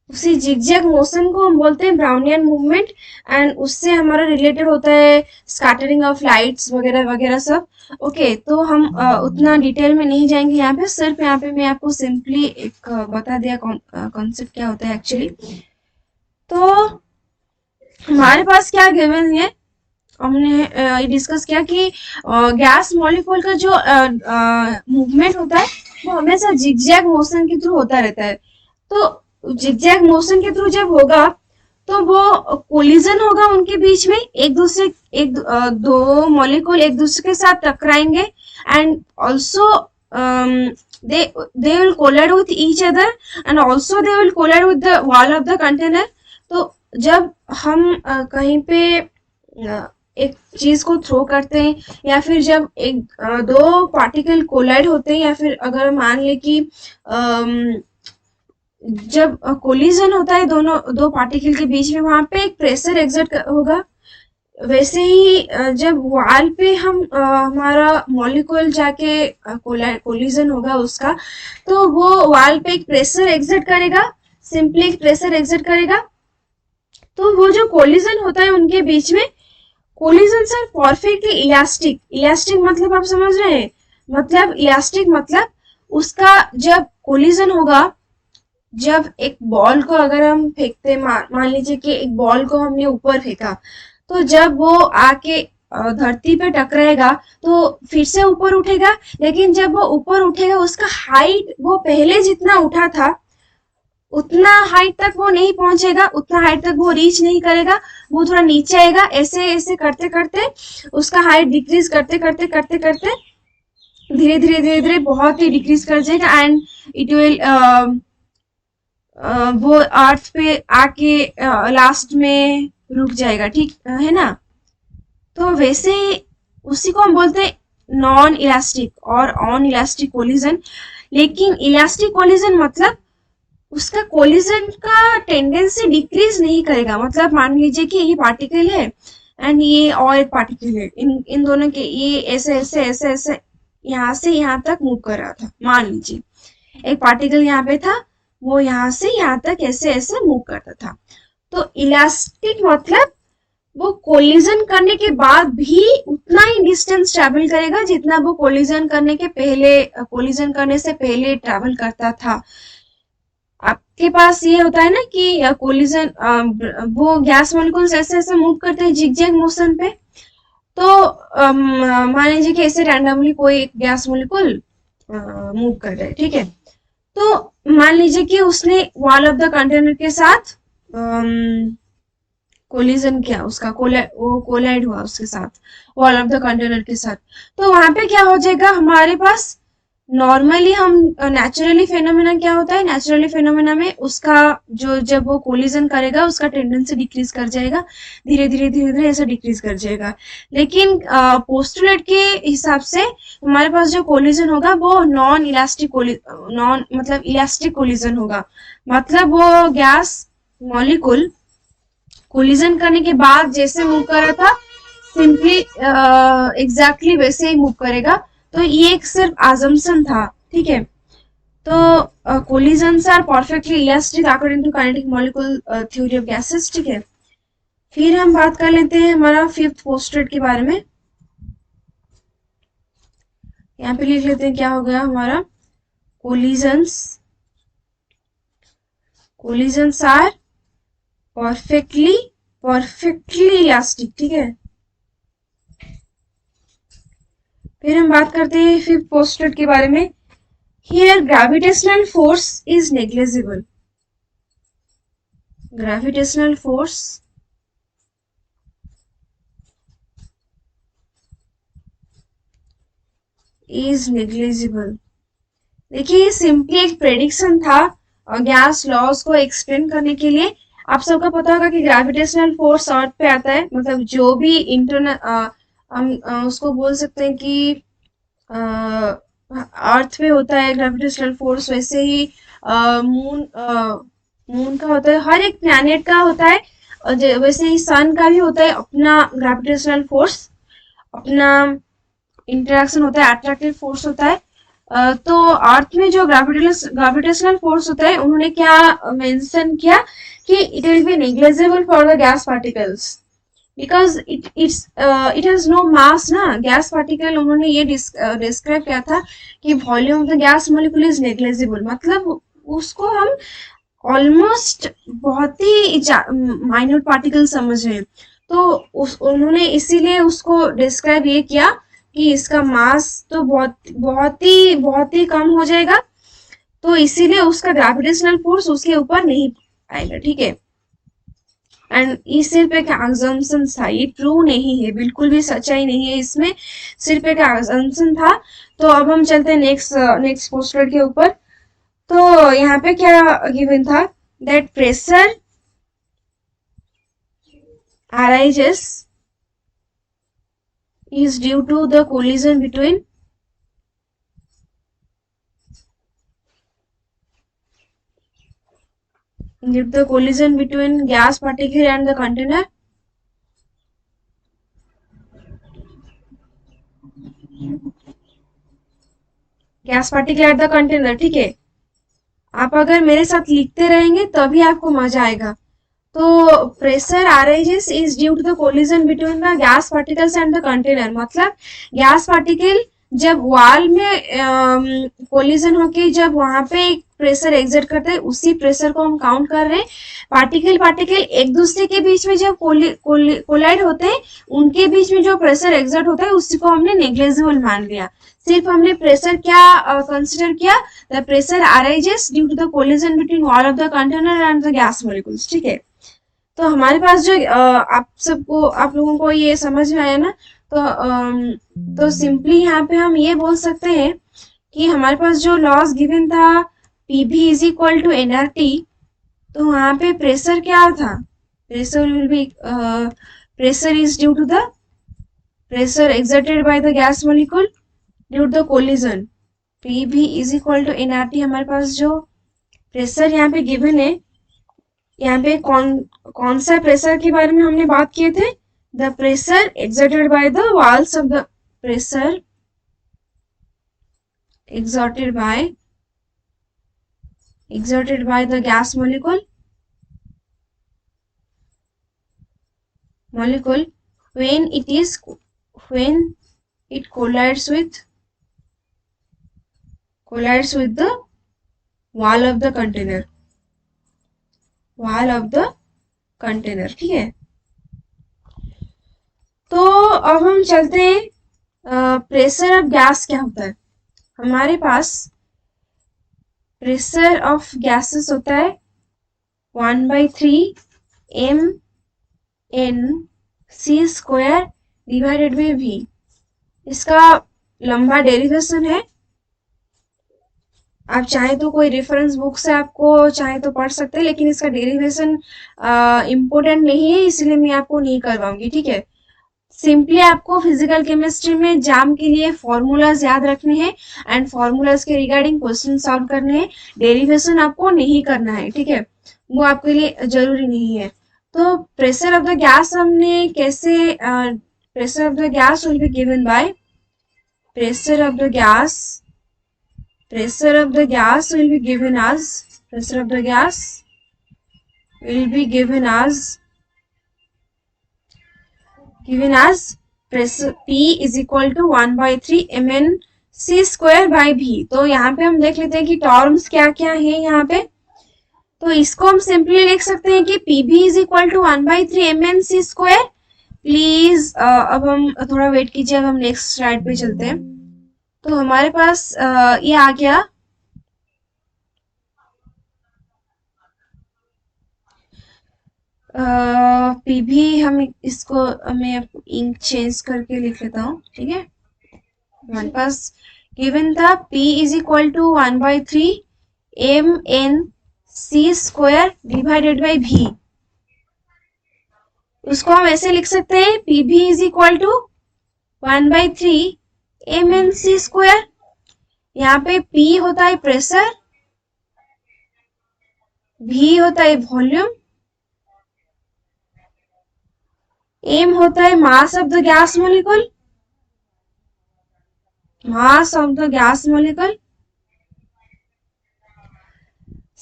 Speaker 1: उसी जिगजैग मोशन को हम बोलते हैं ब्राउनियन मूवमेंट एंड उससे हमारा रिलेटेड होता है स्कैटरिंग ऑफ लाइट्स वगैरह वगैरह सब। ओके, तो हम उतना डिटेल में नहीं जाएंगे यहाँ पे, सिर्फ यहाँ पे मैं आपको सिंपली एक बता दिया कॉन्सेप्ट क्या होता है एक्चुअली। तो हमारे पास क्या गिवन है, हमने डिस्कस किया कि गैस मॉलिक्यूल का जो मूवमेंट होता है वो हमेशा जिगजैग मोशन के थ्रू होता रहता है। तो जिगजैग मोशन के थ्रू जब होगा तो वो कोलिजन होगा उनके बीच में, दो मॉलिक्यूल एक दूसरे के साथ टकराएंगे and also they will collide with each other and also they will collide with the wall of the container। तो जब हम कहीं पे एक चीज को थ्रो करते हैं या फिर जब दो पार्टिकल कोलाइड होते हैं, या फिर अगर मान ले कि जब कोलिजन होता है दो पार्टिकल के बीच में, वहां पे एक प्रेशर एग्जर्ट होगा। वैसे ही जब वॉल पे हम हमारा मॉलिक्यूल जाके कोलिजन होगा उसका, तो वो वॉल पे एक प्रेशर एग्जर्ट करेगा, सिंपली एक प्रेशर एग्जर्ट करेगा। तो वो जो कोलिजन होता है उनके बीच में, कोलिजन सर परफेक्टली इलास्टिक मतलब आप समझ रहे हैं, मतलब इलास्टिक मतलब उसका जब कोलिजन होगा, जब एक बॉल को अगर हम फेंकते, मान लीजिए कि एक बॉल को हमने ऊपर फेंका, तो जब वो आके धरती पे टकराएगा तो फिर से ऊपर उठेगा, लेकिन जब वो ऊपर उठेगा उसका हाइट वो पहले जितना उठा था उतना हाइट तक वो नहीं पहुंचेगा, उतना हाइट तक वो रीच नहीं करेगा, वो थोड़ा नीचे आएगा। ऐसे ऐसे करते करते उसका हाइट डिक्रीज करते करते करते करते धीरे धीरे धीरे धीरे बहुत ही डिक्रीज कर जाएगा एंड इट विल वो अर्थ पे आके लास्ट में रुक जाएगा। ठीक है ना, तो वैसे उसी को हम बोलते हैं नॉन इलास्टिक और ऑन इलास्टिक कोलिजन। लेकिन इलास्टिक कोलिजन मतलब उसका कोलिजन का टेंडेंसी डिक्रीज नहीं करेगा। मतलब मान लीजिए कि ये पार्टिकल है एंड ये और एक पार्टिकल है, इन दोनों के ये ऐसे ऐसे ऐसे ऐसे यहाँ से यहाँ तक मूव कर रहा था। मान लीजिए एक पार्टिकल यहाँ पे था, वो यहाँ से यहाँ तक ऐसे ऐसे मूव करता था। तो इलास्टिक मतलब वो कोलिजन करने के बाद भी उतना ही डिस्टेंस ट्रैवल करेगा जितना वो कोलिजन करने के पहले, कोलिजन करने से पहले ट्रैवल करता था। आपके पास ये होता है ना कि कोलिजन, वो गैस मॉलिक्यूल्स ऐसे ऐसे मूव करते हैं जिग-जैग मोशन पे। तो मान लीजिए कि ऐसे रैंडमली कोई एक गैस मॉलिक्यूल मूव कर रहा है, ठीक है। तो मान लीजिए कि उसने वॉल ऑफ द कंटेनर के साथ कोलिजन किया, उसका वो कोलाइड हुआ उसके साथ, वॉल ऑफ द कंटेनर के साथ। तो वहां पे क्या हो जाएगा हमारे पास, नॉर्मली हम नेचुरली फेनोमेना क्या होता है, नेचुरली फेनोमेना में उसका जो जब वो कोलिजन करेगा उसका टेंडेंसी डिक्रीज कर जाएगा, धीरे धीरे धीरे धीरे ऐसा डिक्रीज कर जाएगा। लेकिन पोस्टुलेट के हिसाब से हमारे पास जो कोलिजन होगा वो नॉन मतलब इलास्टिक कोलिजन होगा। मतलब वो गैस मॉलिक्यूल कोलिजन करने के बाद जैसे मूव कर रहा था सिंपली एग्जैक्टली वैसे ही मूव करेगा। तो ये एक सिर्फ अजम्पशन था, ठीक है। तो collisions are perfectly elastic according to kinetic molecule theory of gases, ठीक है। फिर हम बात कर लेते हैं हमारा फिफ्थ पोस्टुलेट के बारे में। यहाँ पे लिख लेते हैं क्या हो गया हमारा, कोलिजन्स आर परफेक्टली इलास्टिक, ठीक है। फिर हम बात करते हैं फिफ्थ पोस्टुलेट के बारे में। Here gravitational force is negligible. Gravitational force is negligible. देखिए ये सिंपली एक प्रेडिक्शन था गैस लॉज को एक्सप्लेन करने के लिए। आप सबको पता होगा कि ग्रेविटेशनल फोर्स अर्थ पे आता है, मतलब जो भी इंटरनल हम उसको बोल सकते हैं कि अर्थ पे होता है ग्रेविटेशनल फोर्स, वैसे ही मून का होता है, हर एक प्लैनेट का होता है, और वैसे ही सन का भी होता है अपना ग्रेविटेशनल फोर्स, अपना इंटरेक्शन होता है, अट्रैक्टिव फोर्स होता है। तो अर्थ में जो ग्रेविटेशनल फोर्स होता है उन्होंने क्या मेंशन किया कि it will be negligible for the gas particles because it has no mass ना। गैस पार्टिकल उन्होंने ये डिस्क्राइब किया था कि volume of the gas molecule is negligible, मतलब उसको हम ऑलमोस्ट बहुत ही माइन्यूट पार्टिकल समझ रहे हैं। तो उन्होंने इसीलिए उसको डिस्क्राइब ये किया कि इसका मास तो बहुत ही कम हो जाएगा, तो इसीलिए उसका ग्रेविटेशनल फोर्स उसके ऊपर नहीं आएगा, ठीक है। एंड ये सिर्फ एक एग्जम्पशन था, ये ट्रू नहीं है, बिल्कुल भी सच्चाई नहीं है इसमें, सिर्फ एक एग्जम्पशन था। तो अब हम चलते हैं नेक्स्ट पोस्टुलेट के ऊपर। तो यहाँ पे क्या गिवन था, that pressure arises is due to the collision between gas particle and the container. Gas particle at the container, ठीक है। आप अगर मेरे साथ लिखते रहेंगे तभी आपको मजा आएगा। तो pressure arises is due to the collision between the gas particles and the container, मतलब गैस पार्टिकल जब वॉल में कोलिजन होके जब वहां पे एक प्रेशर एग्जर्ट करते हैं, उसी प्रेशर को हम काउंट कर रहे हैं। पार्टिकल एक दूसरे के बीच में जब कोलाइड होते हैं, उनके बीच में जो प्रेशर एग्जर्ट होता है उसी को हमने नेग्लिजिबल मान लिया। सिर्फ हमने प्रेशर क्या कंसिडर किया, the pressure arises due to the collision between wall of the container and the gas molecules, ठीक है। तो हमारे पास जो आप लोगों को ये समझ में आया ना। तो सिंपली यहाँ पे हम ये बोल सकते हैं कि हमारे पास जो लॉस गिवन था PV is equal to nRT, तो वहां पे प्रेशर क्या था, pressure will be pressure is due to the pressure exerted by the gas molecule due to the collision. P भी इज इक्वल टू एनआरटी। हमारे पास जो प्रेशर यहाँ पे गिवन है, यहाँ पे कौन सा प्रेशर के बारे में हमने बात किए थे? The pressure exerted by the walls of the pressure exerted by the gas molecule when it collides with the wall of the container। ठीक है, तो अब हम चलते हैं प्रेशर ऑफ गैस क्या होता है। हमारे पास प्रेशर ऑफ गैसेस होता है 1/3 mNc² डिवाइडेड बाई V। इसका लंबा डेरिवेशन है, आप चाहे तो कोई रेफरेंस बुक से आपको चाहे तो पढ़ सकते हैं, लेकिन इसका डेरिवेशन इम्पोर्टेंट नहीं है, इसलिए मैं आपको नहीं करवाऊंगी। ठीक है, सिंपली आपको फिजिकल केमिस्ट्री में जाम के लिए फॉर्मूलाज याद रखने हैं एंड फॉर्मूलाज के रिगार्डिंग क्वेश्चन सॉल्व करने हैं। डेरिवेशन आपको नहीं करना है, ठीक है, वो आपके लिए जरूरी नहीं है। तो प्रेशर ऑफ द गैस हमने कैसे, pressure of the gas will be given by pressure of the gas will be given as pressure P is equal to 1/3 mNc² by V। तो यहाँ पे हम देख लेते हैं कि टर्म्स क्या क्या है यहाँ पे। तो इसको हम सिंपली लिख सकते हैं कि Pv is equal to 1/3 mNc²। Please अब हम थोड़ा वेट कीजिए, अब हम नेक्स्ट स्लाइड पे चलते हैं। तो हमारे पास ये आ गया पीवी। हम इसको मैं इंक चेंज करके लिख लेता हूँ, ठीक है। हमारे पास गिवन था P is equal to 1/3 mNc² divided by V। उसको हम ऐसे लिख सकते हैं Pv is equal to 1/3 mNc²। यहाँ पे P होता है प्रेशर, V होता है वॉल्यूम, M होता है mass of the gas molecule,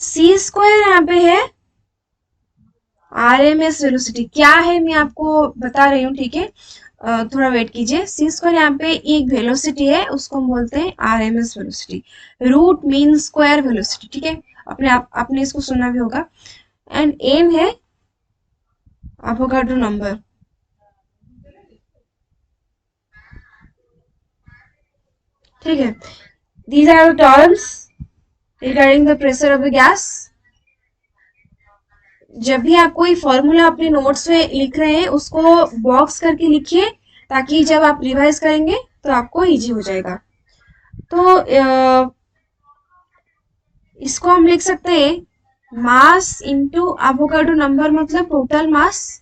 Speaker 1: C² यहाँ पे है RMS वेलोसिटी। क्या है मैं आपको बता रही हूँ, ठीक है, थोड़ा वेट कीजिए। C² यहाँ पे एक वेलोसिटी है, उसको हम बोलते हैं RMS velocity, root mean square velocity, ठीक है। आपने इसको सुना भी होगा। एंड M है एवोगाड्रो नंबर। ठीक है, these are the terms regarding the pressure of the gas। जब भी आप कोई फॉर्मूला अपने नोट्स में लिख रहे हैं उसको बॉक्स करके लिखिए, ताकि जब आप रिवाइज करेंगे तो आपको इजी हो जाएगा। तो इसको हम लिख सकते हैं मास इंटू एवोगाड्रो नंबर, मतलब टोटल मास।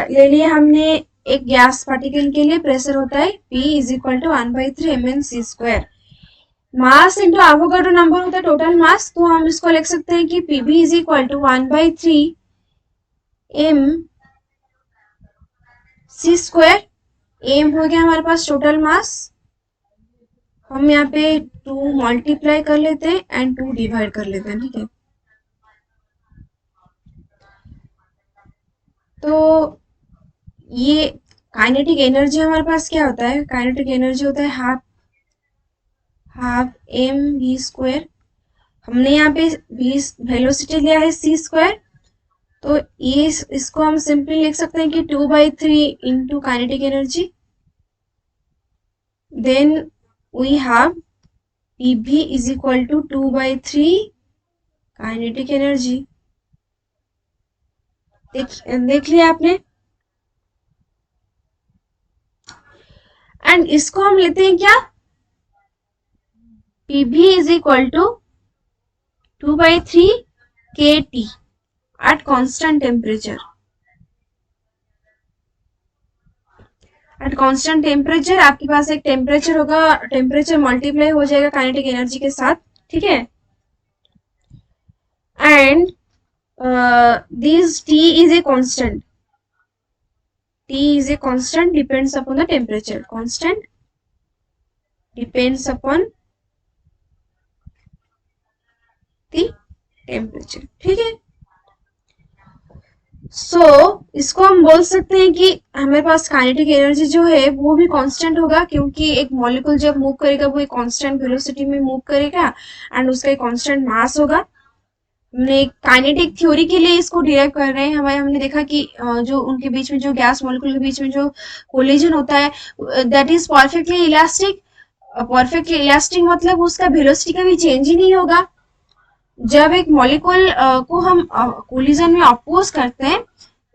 Speaker 1: ले लिए हमने एक गैस पार्टिकल के लिए प्रेशर होता है P is equal to 1/3 mNc²। Mass into Avogadro number होता है टोटल मास, तो हम इसको लिख सकते हैं कि Pv is equal to 1/3 mc²। m हो गया हमारे पास टोटल मास, हम यहाँ पे 2 मल्टीप्लाई कर लेते हैं एंड 2 डिवाइड कर लेते हैं, ठीक है। तो ये काइनेटिक एनर्जी हमारे पास क्या होता है? काइनेटिक एनर्जी होता है हाफ mv²। हमने यहाँ पे वेलोसिटी लिया है c², तो ये इसको हम सिंपली लिख सकते हैं कि 2/3 into kinetic energy. Then we have Pv is equal to 2/3 kinetic energy. देख लिया आपने। एंड इसको हम लेते हैं क्या, Pv is equal to 2/3 kT at constant temperature. At constant temperature आपके पास एक टेम्परेचर होगा, टेम्परेचर मल्टीप्लाई हो जाएगा काइनेटिक एनर्जी के साथ, ठीक है। And this T is a constant. T is a constant depends upon the temperature. Constant depends upon the temperature, ठीक है। इसको हम बोल सकते हैं कि हमारे पास काइनेटिक एनर्जी जो है वो भी कांस्टेंट होगा, क्योंकि एक मॉलिक्यूल जब मूव करेगा वो एक कांस्टेंट वेलोसिटी में मूव करेगा एंड उसका एक कांस्टेंट मास होगा। हमने काइनेटिक थ्योरी के लिए इसको डिराइव कर रहे हैं। हमने देखा कि जो उनके बीच में, जो गैस मॉलिक्यूल के बीच में जो कोलिजन होता है, that is perfectly elastic. Perfectly elastic मतलब उसका वेलोसिटी का भी चेंज ही नहीं होगा। जब एक मॉलिक्यूल को हम कोलिजन में अपोज करते हैं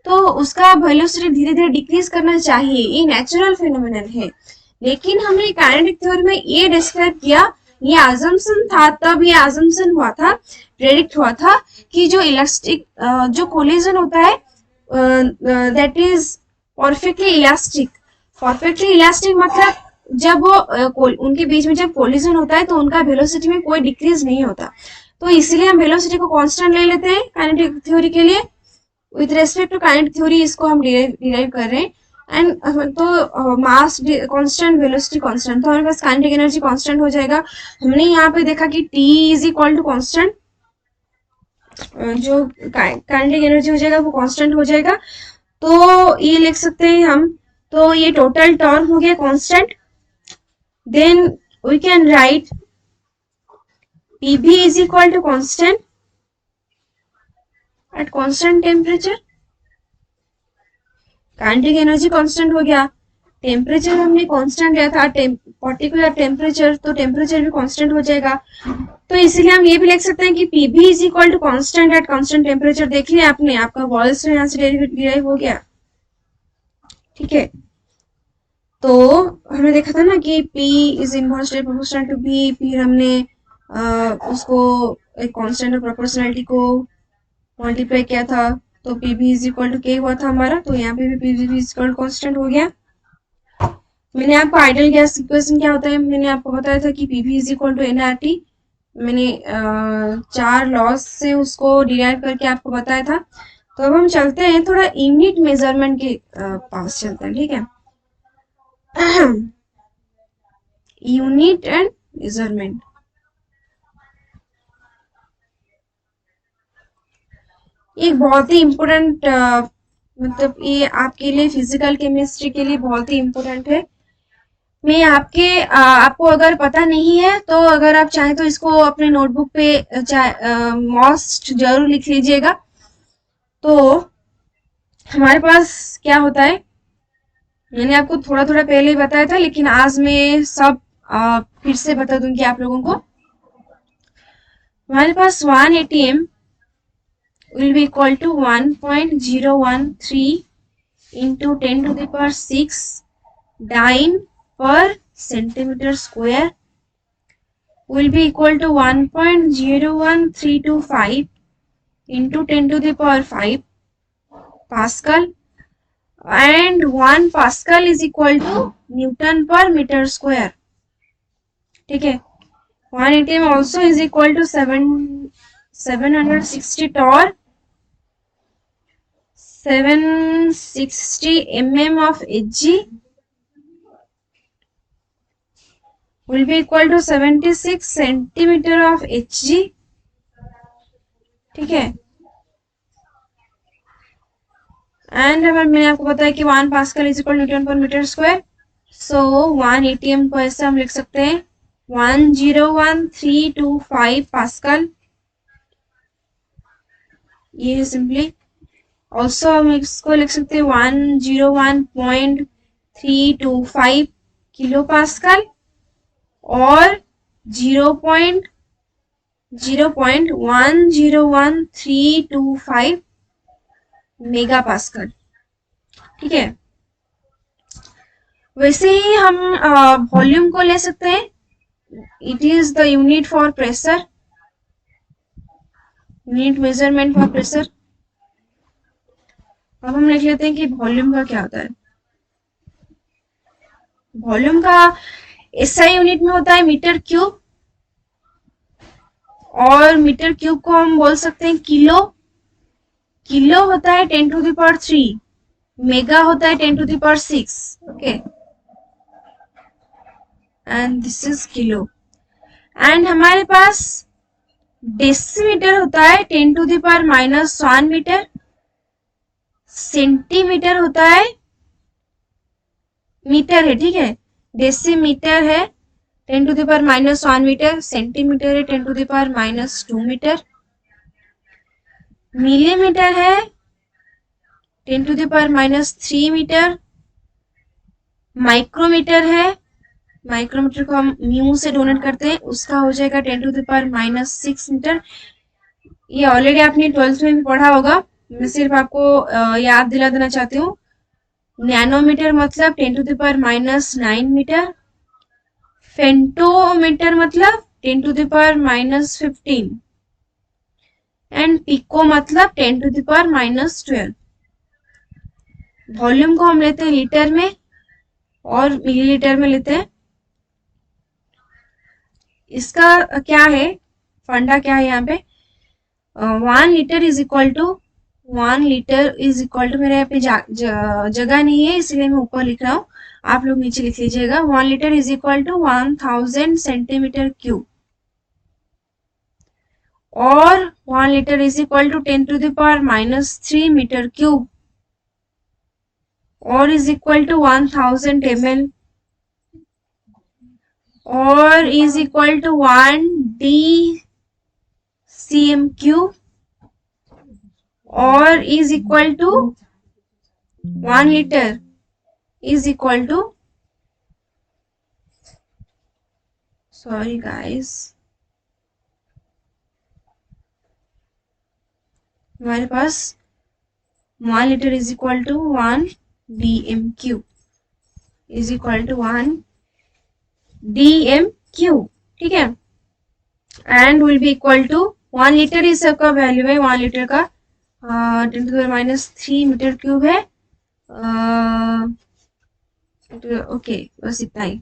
Speaker 1: तो उसका वेलोसिटी धीरे धीरे डिक्रीज करना चाहिए, ये नेचुरल फिनोमिनन है। लेकिन हमने काइनेटिक थ्योरी में ये डिस्क्राइब किया, ये अजम्पशन था, तब ये अजम्पशन हुआ था, प्रेडिक्ट हुआ था कि जो इलास्टिक जो कोलिजन होता है that is perfectly elastic. Perfectly elastic मतलब जब वो उनके बीच में जब कोलिजन होता है तो उनका वेलोसिटी में कोई डिक्रीज नहीं होता। तो इसलिए हम वेलोसिटी को कांस्टेंट ले लेते हैं काइनेटिक थ्योरी के लिए। With respect to kinetic theory इसको हम डिराइव कर रहे हैं। एंड तो मास कांस्टेंट, वेलोसिटी कांस्टेंट, तो हमारे पास काइनेटिक एनर्जी कांस्टेंट हो जाएगा। हमने यहाँ पे देखा कि T is equal to constant, जो काइनेटिक एनर्जी हो जाएगा वो कांस्टेंट हो जाएगा। तो ये लिख सकते हैं हम, तो ये टोटल टर्म हो गया constant. Then we can write PV is equal to constant at constant temperature। Kinetic energy constant हो गया, टेम्परेचर हमने कांस्टेंट लिया था, पर्टिकुलर टेम्परेचर, तो टेम्परेचर भी कांस्टेंट हो जाएगा। तो इसीलिए हम ये भी लिख सकते हैं कि PV is equal to constant at constant temperature। देख लिया आपने, आपका वॉल्स यहाँ से डिराइव हो गया, ठीक है। तो हमने देखा था ना कि P is inversely proportional to V, फिर हमने उसको एक कांस्टेंट और प्रोपोर्शनलिटी को मल्टीप्लाई किया था, तो PV is equal to K हुआ था हमारा। तो यहाँ पे भी PV इज इक्वल कांस्टेंट हो गया। मैंने आपको आइडियल गैस इक्वेशन क्या होता है मैंने आपको बताया था कि PV is equal to nRT। मैंने 4 लॉज से उसको डिराइव करके आपको बताया था। तो अब हम चलते हैं थोड़ा यूनिट मेजरमेंट के पास चलते हैं, ठीक है। यूनिट एंड मेजरमेंट, एक बहुत ही इम्पोर्टेंट मतलब ये आपके लिए फिजिकल केमिस्ट्री के लिए बहुत ही इम्पोर्टेंट है। मैं आपको अगर पता नहीं है तो अगर आप चाहें तो इसको अपने नोटबुक पे मॉस्ट जरूर लिख लीजिएगा। तो हमारे पास क्या होता है, मैंने आपको थोड़ा थोड़ा पहले ही बताया था, लेकिन आज मैं सब फिर से बता दूंगी आप लोगों को। हमारे पास 1 ATM will be equal to 1.013 into 10 to the power 6 dyne per centimeter square will be equal to 1.01325 into 10 to the power 5 Pascal, and 1 Pascal is equal to Newton per meter square, ठीक है। 1 ATM also is equal to 760 torr, 760 mm of Hg will be equal to 76 centimeter of Hg, ठीक है। And मैंने आपको बताया कि 1 pascal is equal Newton पर metre square. सो 1 ATM को ऐसे हम लिख सकते हैं 101,325 पास्कल, ये है सिंपली। ऑल्सो हम इसको लिख सकते हैं 101.325 किलो पास्कल और 0.101325 मेगा पास्कल, ठीक है। वैसे ही हम वॉल्यूम को ले सकते हैं, it is the unit for pressure, unit measurement for pressure. अब हम लिख लेते हैं कि वॉल्यूम का क्या होता है। वॉल्यूम का एसआई यूनिट में होता है मीटर क्यूब, और मीटर क्यूब को हम बोल सकते हैं किलो। किलो होता है 10⁻³ मेगा होता है 10⁻⁶। Okay, and this is kilo. And हमारे पास डेसीमीटर होता है 10⁻⁻1 मीटर। सेंटीमीटर होता है, मीटर है, ठीक है, डेसीमीटर है 10⁻⁻1 मीटर, सेंटीमीटर है 10⁻⁻2 मीटर, मिलीमीटर है 10⁻³ मीटर, माइक्रोमीटर है, माइक्रोमीटर को हम म्यू से डोनेट करते हैं, उसका हो जाएगा 10⁻⁻6 मीटर। ये ऑलरेडी आपने 12th में भी पढ़ा होगा, मैं सिर्फ आपको याद दिला देना चाहती हूँ। नैनोमीटर मतलब 10⁻⁹ मीटर, फेंटोमीटर मतलब 10⁻⁻15, एंड पिको मतलब 10⁻⁻12। वॉल्यूम को हम लेते हैं लीटर में और मिलीलीटर में लेते हैं। इसका क्या है, फंडा क्या है यहाँ पे, 1 litre is equal to, 1 litre is equal to, मेरे यहाँ पे जगह नहीं है इसलिए मैं ऊपर लिख रहा हूँ, आप लोग नीचे लिख लीजिएगा। 1 litre is equal to 1000 centimetre cube, और 1 litre is equal to 10⁻³ metre cube, और इज इक्वल टू 1000 ml, और is equal to 1 DCM cube, और is equal to 1 litre is equal to, sorry guys, हमारे पास 1 litre is equal to 1 DM cube is equal to 1 DM cube, ठीक है, and will be equal to 1 litre इस सबका value है, 1 litre का 10⁻³ metre cube है। ओके, बस इतना ही,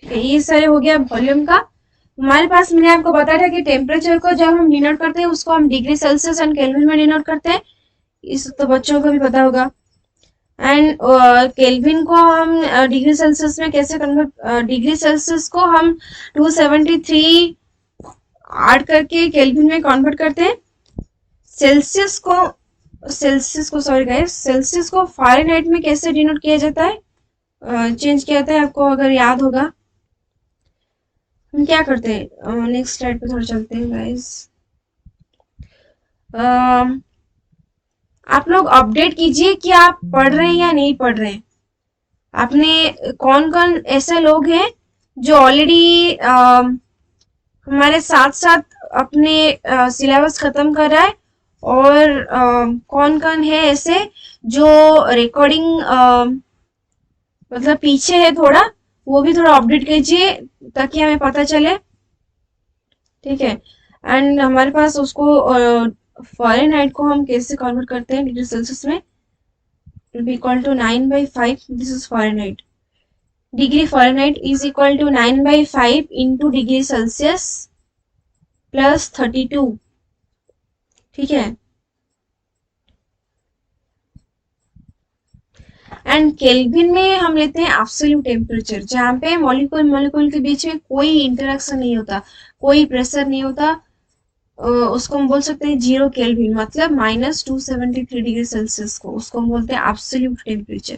Speaker 1: ठीक है। ये सारे हो गया वॉल्यूम का। हमारे पास मैंने आपको बताया था कि टेम्परेचर को जब हम डिनोट करते हैं उसको हम डिग्री सेल्सियस एंड केल्विन में डिनोट करते हैं, इस तो बच्चों को भी पता होगा। एंड केल्विन को हम डिग्री सेल्सियस में कैसे कन्वर्ट, डिग्री सेल्सियस को हम 273 ऐड करके केल्विन में कन्वर्ट करते हैं। सेल्सियस को सॉरी गाइस, सेल्सियस को फ़ारेनहाइट में कैसे डिनोट किया जाता है, चेंज किया जाता है, आपको अगर याद होगा। हम क्या करते हैं, नेक्स्ट स्लाइड पे थोड़ा चलते हैं गाइस। आप लोग अपडेट कीजिए कि आप पढ़ रहे हैं या नहीं पढ़ रहे हैं। आपने कौन कौन ऐसे लोग हैं जो ऑलरेडी हमारे साथ साथ अपने सिलेबस खत्म कर रहा है, और कौन कौन है ऐसे जो रिकॉर्डिंग मतलब पीछे है थोड़ा, वो भी थोड़ा अपडेट कीजिए ताकि हमें पता चले, ठीक है। एंड हमारे पास उसको फ़ारेनहाइट को हम कैसे कन्वर्ट करते हैं डिग्री सेल्सियस में, will be equal to 9/5, this is Fahrenheit, degree Fahrenheit is equal to 9/5 into degree Celsius plus 32, ठीक है। एंड केल्विन में हम लेते हैं एब्सोल्यूट टेम्परेचर, जहाँ पे मॉलिक्यूल के बीच में कोई इंटरेक्शन नहीं होता, कोई प्रेशर नहीं होता, उसको हम बोल सकते हैं 0 केल्विन, मतलब -273 डिग्री सेल्सियस को, उसको हम बोलते हैं एब्सोल्यूट टेम्परेचर।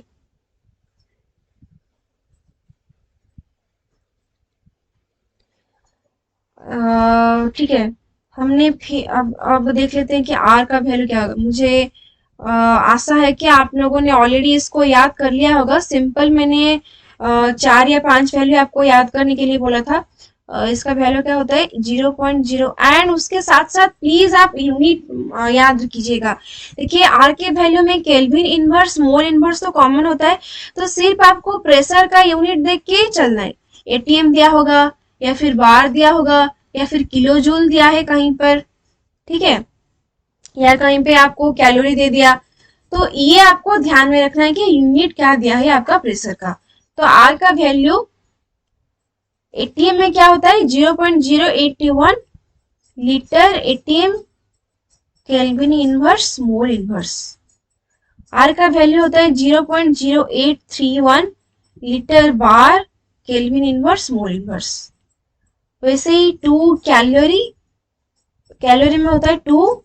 Speaker 1: ठीक है, हमने फिर अब देख लेते हैं कि आर का वैल्यू क्या होगा। मुझे आशा है कि आप लोगों ने ऑलरेडी इसको याद कर लिया होगा। सिंपल मैंने 4 या 5 वैल्यू आपको याद करने के लिए बोला था। इसका वैल्यू क्या होता है 0.0, एंड उसके साथ साथ प्लीज आप यूनिट याद कीजिएगा। देखिए आर के वैल्यू में केल्विन इनवर्स, मोल इनवर्स तो कॉमन होता है, तो सिर्फ आपको प्रेशर का यूनिट देख के चलना है। एटीएम दिया होगा, या फिर बार दिया होगा, या फिर किलो जूल दिया है कहीं पर, ठीक है, या कहीं पे आपको कैलोरी दे दिया, तो ये आपको ध्यान में रखना है कि यूनिट क्या दिया है आपका प्रेशर का। तो आर का वैल्यू एटीएम में क्या होता है 0.081 litre atm kelvin inverse mole inverse. R का वैल्यू होता है 0.0831 litre bar kelvin inverse mole inverse. वैसे ही 2 कैलोरी, कैलोरी में होता है 2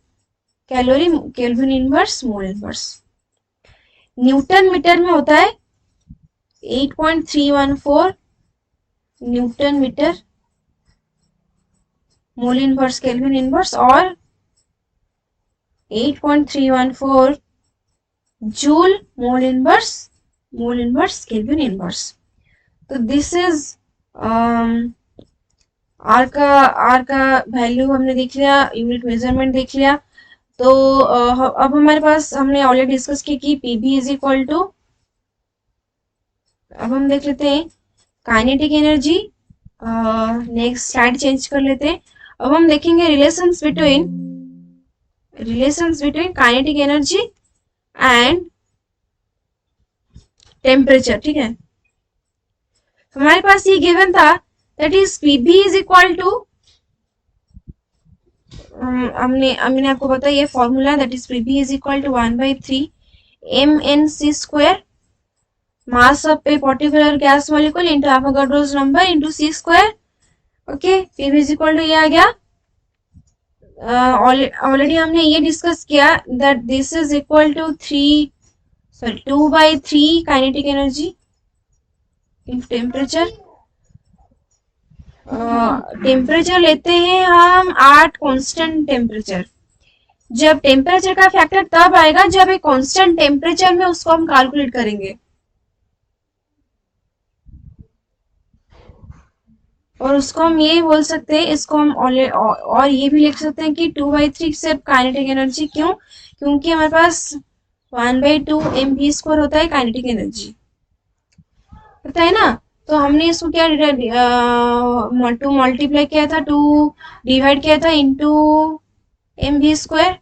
Speaker 1: calorie kelvin inverse mole inverse. Newton metre में होता है 8.314 newton metre mole inverse kelvin inverse और 8.314 joule mole inverse kelvin inverse. तो दिस इज आर का वैल्यू हमने देख लिया, यूनिट मेजरमेंट देख लिया। तो अब हमारे पास हमने ऑलरेडी डिस्कस किया कि पीबी इज इक्वल टू, अब हम देख लेते हैं kinetic energy. Next slide change कर लेते हैं। अब हम देखेंगे relations between kinetic energy and temperature. ठीक है, हमारे पास ये गिवन था that is PB is equal to, हमने आपको बताया ये formula, that is PB is equal to 1/3 mnc square mass of a particular gas molecule into Avogadro's number into c square. Okay, PB is equal to ये आ गया। Already हमने ये discuss किया that this is equal to 2/3 kinetic energy in temperature. Temperature लेते हैं हम 8 constant temperature. जब टेम्परेचर का फैक्टर तब आएगा जब एक कांस्टेंट टेम्परेचर में उसको हम कैलकुलेट करेंगे, और उसको हम ये बोल सकते हैं, इसको हम और ये भी लिख सकते हैं कि 2/3 सिर्फ काइनेटिक एनर्जी। क्यों? क्योंकि हमारे पास 1/2 mv स्क्वायर होता है काइनेटिक एनर्जी, पता है ना। तो हमने इसको क्या 2 मल्टीप्लाई किया था, 2 डिवाइड किया था into mv square,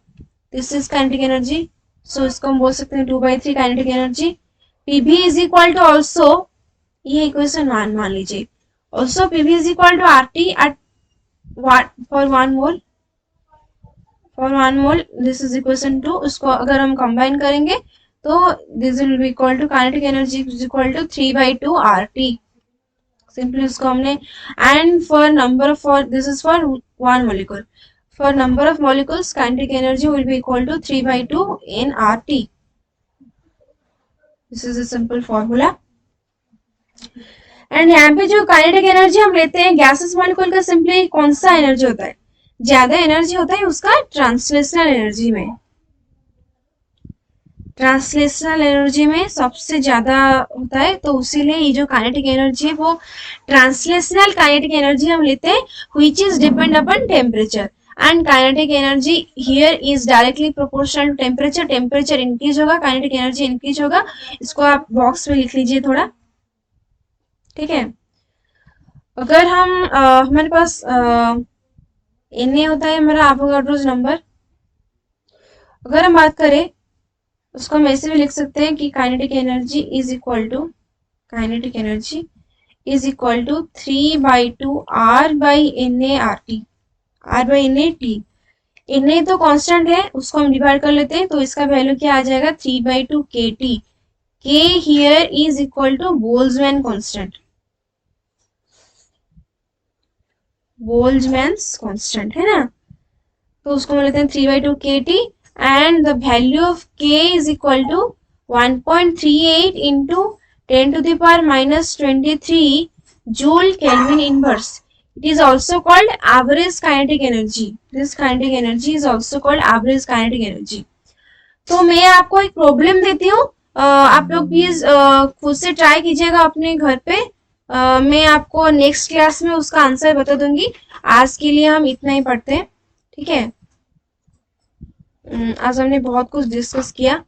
Speaker 1: this is kinetic energy. So इसको हम बोल सकते हैं 2/3 kinetic energy. PV is equal to also, ये इक्वेशन मान लीजिए, also pv is equal to RT at for 1 mole, this is equation 2। उसको अगर हम कंबाइन करेंगे तो this will be equal to kinetic energy is equal to 3/2 RT। Simply उसको हमने, and for number of, for this is for 1 molecule, for number of molecules kinetic energy will be equal to 3/2 in RT। this is a simple formula। And यहाँ पे जो kinetic energy हम लेते हैं gases molecule का, simply कौन सा energy होता है, ज्यादा एनर्जी होता है उसका ट्रांसलेशनल एनर्जी में, सबसे ज्यादा होता है। तो उसीलिए ये जो काइनेटिक एनर्जी है वो ट्रांसलेशनल काइनेटिक एनर्जी हम लेते हैं which is depend upon temperature, and kinetic energy here is directly proportional to temperature. Temperature increase होगा, काइनेटिक एनर्जी इंक्रीज होगा। इसको आप बॉक्स में लिख लीजिए थोड़ा, ठीक है। अगर हम हमारे पास Na होता है हमारा एवोगाड्रोस नंबर, अगर हम बात करें उसको हम ऐसे भी लिख सकते हैं कि kinetic energy is equal to 3/2 R/Na/RT, R/Na/T। Na तो कांस्टेंट है, उसको हम डिवाइड कर लेते हैं, तो इसका वैल्यू क्या आ जाएगा 3/2 kT। K here is equal to Boltzmann constant, Boltzmann's constant है ना। तो उसको हम लेते हैं 3/2 kT, and the value of K is equal to 1.38 into 10 to the power minus 23 joule Kelvin inverse. It is also called average kinetic energy. This kinetic energy is also called average kinetic energy. तो मैं आपको एक problem देती हूँ, आप लोग please खुद से ट्राई कीजिएगा अपने घर पे। मैं आपको नेक्स्ट क्लास में उसका आंसर बता दूंगी। आज के लिए हम इतना ही पढ़ते हैं, ठीक है। आज हमने बहुत कुछ डिस्कस किया।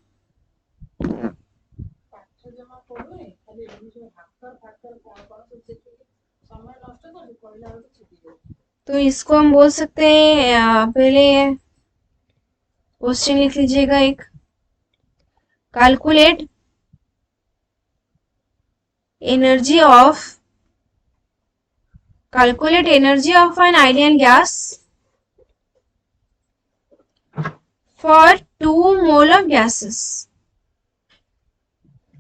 Speaker 1: तो इसको हम बोल सकते हैं, पहले क्वेश्चन लिख लीजिएगा एक, calculate energy of calculate energy of an ideal gas for 2 mole of gases.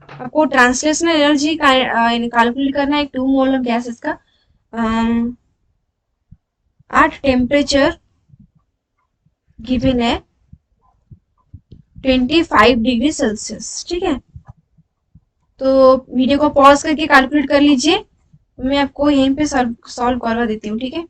Speaker 1: आपको ट्रांसलेशनल एनर्जी कैलकुलेट करना है 2 मोल ऑफ गैसेस का एट टेम्परेचर गिवन है 25 डिग्री सेल्सियस। ठीक है, तो वीडियो को पॉज करके कैलकुलेट कर लीजिए, मैं आपको यहीं पे सॉल्व करवा देती हूँ। ठीक है,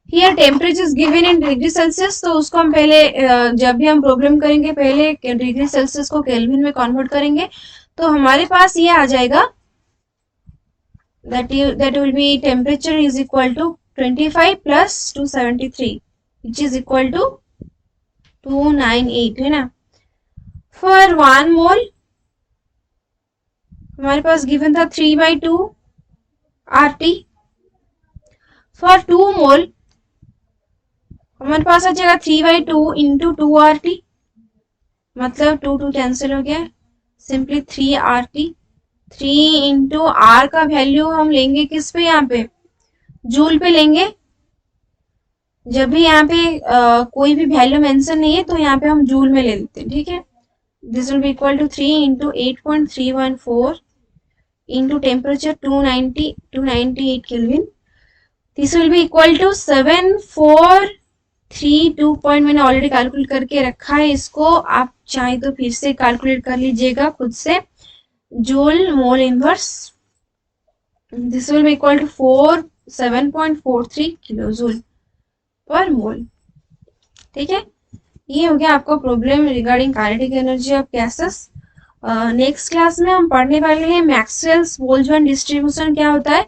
Speaker 1: here temperature is given in degree Celsius, तो उसको हम पहले जब भी हम प्रॉब्लम करेंगे पहले डिग्री सेल्सियस को केल्विन में कन्वर्ट करेंगे, तो हमारे पास ये आ जाएगा that will be temperature is equal to 25 plus 273 which is equal to 298 है ना। for 1 mole हमारे पास गिवन था 3/2 RT। for 2 mole हमारे पास आ जाएगा 3/2 into 2 RT, मतलब 2 कैंसिल हो गया, सिंपली 3 RT। 3 इंटू आर का वैल्यू हम लेंगे किस पे, यहाँ पे जूल पे लेंगे। जब भी यहाँ पे कोई भी वैल्यू मेंशन नहीं है तो यहाँ पे हम जूल में ले लेते हैं। ठीक है, this will be equal to 3 into 8.314 into temperature 298 kelvin, this will be equal to 7432 point. मैंने ऑलरेडी कैलकुलेट करके रखा है इसको, आप चाहे तो फिर से कैलकुलेट कर लीजिएगा खुद से। Joule mole inverse, this will be equal to 7.43 kilo joule per mole. ठीक है, ये हो गया आपका problem regarding kinetic energy of gases. Next class में हम पढ़ने वाले हैं मैक्सवेल्स बोल्ट्जमैन डिस्ट्रीब्यूशन क्या होता है,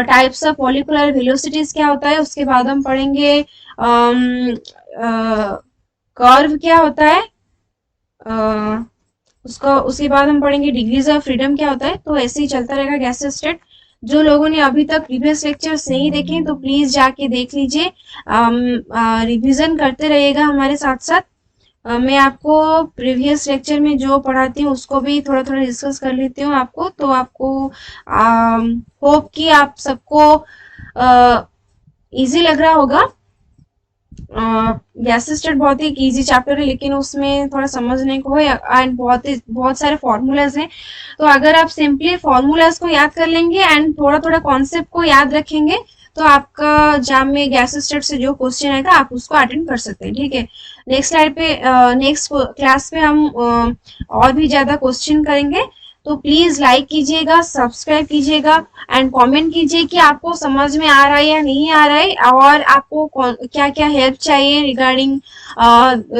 Speaker 1: टाइप्स ऑफ मॉलिक्यूलर वेलोसिटीज क्या होता है, उसके बाद हम पढ़ेंगे कर्व क्या होता है, उसके बाद हम पढ़ेंगे डिग्रीज ऑफ फ्रीडम क्या होता है। तो ऐसे ही चलता रहेगा गैस स्टेट। जो लोगों ने अभी तक प्रीवियस लेक्चर्स नहीं देखे तो प्लीज जाके देख लीजिए, रिवीजन करते रहिएगा हमारे साथ साथ। मैं आपको प्रीवियस लेक्चर में जो पढ़ाती हूँ उसको भी थोड़ा थोड़ा डिस्कस कर लेती हूँ आपको, तो आपको होप कि आप सबको इजी लग रहा होगा। गैस स्टेट बहुत ही इजी चैप्टर है, लेकिन उसमें थोड़ा समझने को है एंड बहुत सारे फॉर्मूलाज हैं। तो अगर आप सिंपली फॉर्मूलाज को याद कर लेंगे एंड थोड़ा थोड़ा कॉन्सेप्ट को याद रखेंगे तो आपका एग्जाम में गैस स्टेट से जो क्वेश्चन आएगा आप उसको अटेंड कर सकते हैं। ठीक है, नेक्स्ट स्लाइड पे नेक्स्ट क्लास पे हम और भी ज्यादा क्वेश्चन करेंगे, तो प्लीज लाइक कीजिएगा, सब्सक्राइब कीजिएगा एंड कमेंट कीजिए कि आपको समझ में आ रहा है या नहीं आ रहा है, और आपको क्या क्या हेल्प चाहिए रिगार्डिंग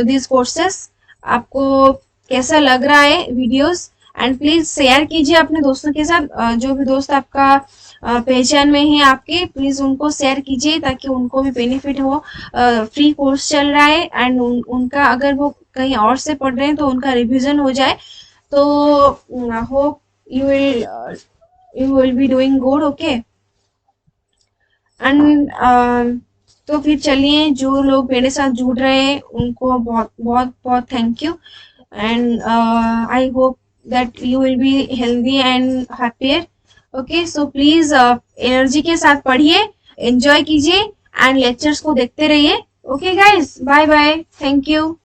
Speaker 1: दिस कोर्सेस, आपको कैसा लग रहा है वीडियोस। एंड प्लीज शेयर कीजिए अपने दोस्तों के साथ, जो भी दोस्त आपका पहचान में है आपके, प्लीज उनको शेयर कीजिए ताकि उनको भी बेनिफिट हो। फ्री कोर्स चल रहा है एंड उनका अगर वो कहीं और से पढ़ रहे हैं तो उनका रिवीजन हो जाए। तो hope you will be doing good, okay। And तो फिर चलिए, जो लोग मेरे साथ जुड़ रहे हैं उनको बहुत बहुत बहुत thank you and I hope that you will be healthy and happier, okay. So please energy के साथ पढ़िए, एंजॉय कीजिए एंड लेक्चर्स को देखते रहिए। Okay guys, bye bye, thank you.